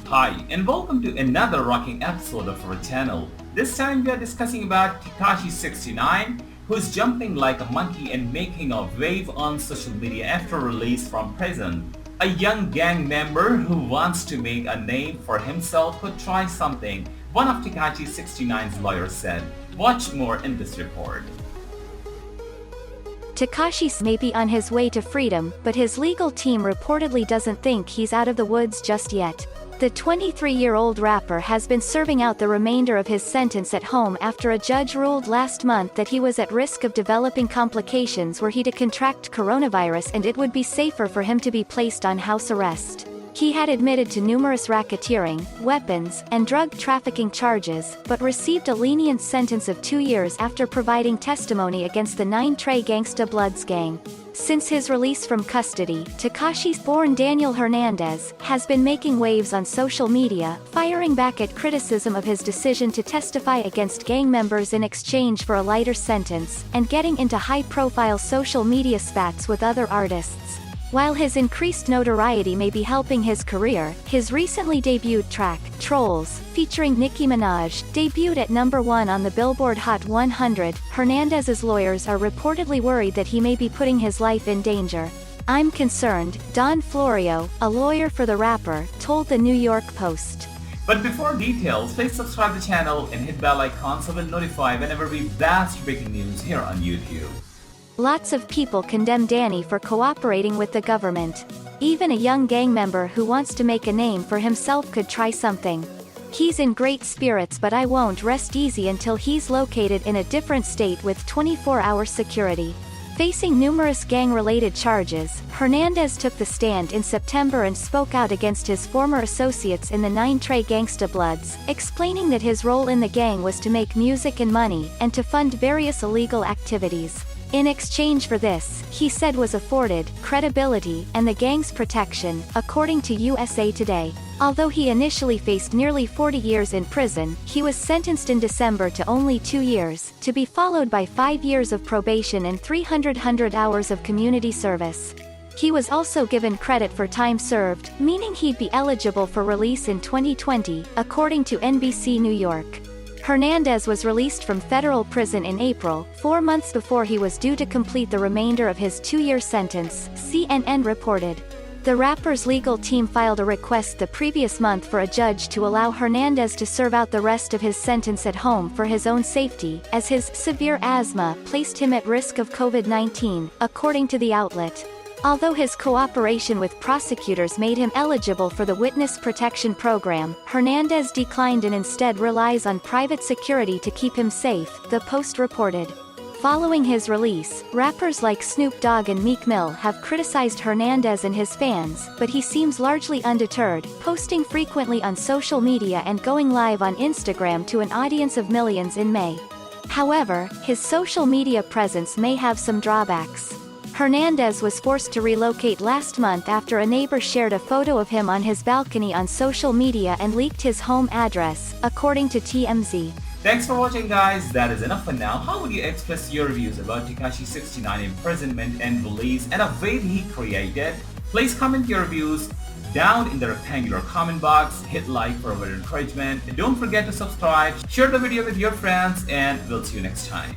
Hi, and welcome to another rocking episode of our channel. This time we are discussing about Tekashi 69, who's jumping like a monkey and making a wave on social media after release from prison. A young gang member who wants to make a name for himself could try something, one of Tekashi 69's lawyers said. Watch more in this report. Tekashi may be on his way to freedom, but his legal team reportedly doesn't think he's out of the woods just yet. The 23-year-old rapper has been serving out the remainder of his sentence at home after a judge ruled last month that he was at risk of developing complications were he to contract coronavirus and it would be safer for him to be placed on house arrest. He had admitted to numerous racketeering, weapons, and drug trafficking charges, but received a lenient sentence of 2 years after providing testimony against the 9 Trey Gangsta Bloods gang. Since his release from custody, Tekashi-born Daniel Hernandez has been making waves on social media, firing back at criticism of his decision to testify against gang members in exchange for a lighter sentence, and getting into high-profile social media spats with other artists. While his increased notoriety may be helping his career, his recently debuted track, Trolls, featuring Nicki Minaj, debuted at #1 on the Billboard Hot 100. Hernandez's lawyers are reportedly worried that he may be putting his life in danger. "I'm concerned," Don Florio, a lawyer for the rapper, told the New York Post. But before details, please subscribe to the channel and hit bell icon so we'll notify whenever we blast breaking news here on YouTube. Lots of people condemn Danny for cooperating with the government. Even a young gang member who wants to make a name for himself could try something. "He's in great spirits, but I won't rest easy until he's located in a different state with 24-hour security." Facing numerous gang-related charges, Hernandez took the stand in September and spoke out against his former associates in the 9 Trey Gangsta Bloods, explaining that his role in the gang was to make music and money, and to fund various illegal activities. In exchange for this, he said was afforded credibility and the gang's protection, according to USA Today. Although he initially faced nearly 40 years in prison, he was sentenced in December to only 2 years, to be followed by 5 years of probation and 300 hours of community service. He was also given credit for time served, meaning he'd be eligible for release in 2020, according to NBC New York. Hernandez was released from federal prison in April, 4 months before he was due to complete the remainder of his 2-year sentence, CNN reported. The rapper's legal team filed a request the previous month for a judge to allow Hernandez to serve out the rest of his sentence at home for his own safety, as his severe asthma placed him at risk of COVID-19, according to the outlet. Although his cooperation with prosecutors made him eligible for the Witness Protection Program, Hernandez declined and instead relies on private security to keep him safe, the Post reported. Following his release, rappers like Snoop Dogg and Meek Mill have criticized Hernandez and his fans, but he seems largely undeterred, posting frequently on social media and going live on Instagram to an audience of millions in May. However, his social media presence may have some drawbacks. Hernandez was forced to relocate last month after a neighbor shared a photo of him on his balcony on social media and leaked his home address, according to TMZ. Thanks for watching, guys. That is enough for now. How would you express your views about Tekashi 69 imprisonment and release and a wave he created? Please comment your views down in the rectangular comment box. Hit like for more encouragement. And don't forget to subscribe, share the video with your friends, and we'll see you next time.